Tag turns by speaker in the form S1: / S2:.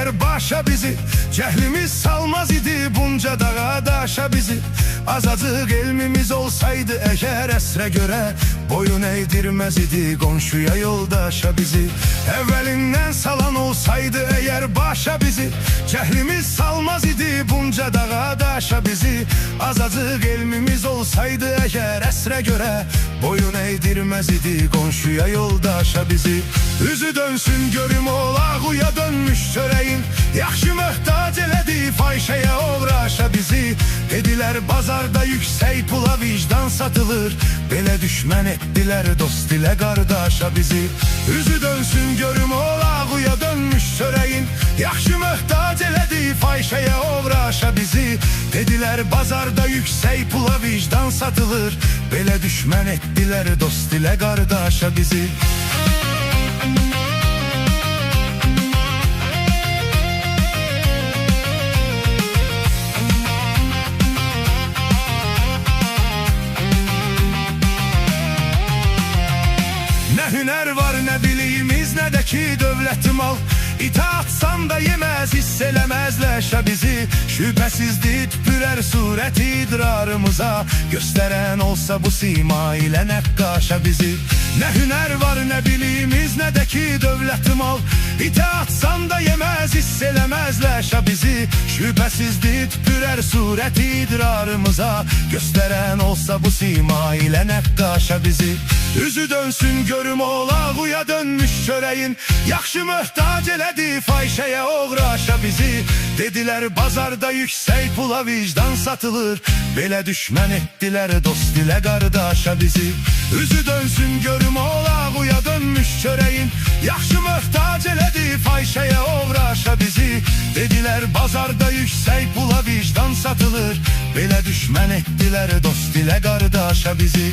S1: eğer başa bizi, cehlimiz salmaz idi bunca dağa daşa bizi. Azacık elmimiz olsaydı eğer esre göre, boyun eğdirmez idi komşuya yoldaşa bizi. Evvelinden salan olsaydı eğer başa bizi, cehlimiz salmaz idi bunca dağa daşa bizi. Azacık elmimiz olsaydı eğer esre göre, boyun eğdirmez idi komşuya yoldaşa bizi. Üzü dönsün görüm olağuya dönmüş çöreğin, yaxşı möhtac elədi fayşeye uğraşa bizi. Dediler bazarda yüksek pula vicdan satılır, belə düşmən etdiler dost ile qardaşa bizi. Üzü dönsün görüm olağuya dönmüş çöreğin, yaxşı möhtac elədi fayşeye uğraşa bizi. Dediler bazarda yüksek pula vicdan satılır, belə düşmən etdiler dost ile qardaşa bizi. Ne hüner var ne biliyimiz ne de ki dövlət mal, İtaatsan da yemez hisselemezleşe bizi. Şüphesizdir tüpürer sureti idrarımıza, gösteren olsa bu sima ile nekkaşa bizi. Ne hüner var ne biliyimiz ne de ki dövlət mal, İtaatsan da yemez hisselemezleşe bizi. Şüphesizdir tüpürer sureti idrarımıza, gösteren olsa bu sima ile nekkaşa bizi. Üzü dönsün görüm olağuya dönmüş çöreğin, yaxşı möhtac elədi fayşeye uğraşa bizi. Dediler bazarda yüksek pula vicdan satılır, belə düşmən etdiler dost ile qardaşa bizi. Üzü dönsün görüm olağuya dönmüş çöreğin, yaxşı möhtac elədi fayşeye uğraşa bizi. Dediler bazarda yüksek pula vicdan satılır, belə düşmən etdiler dost ile qardaşa bizi.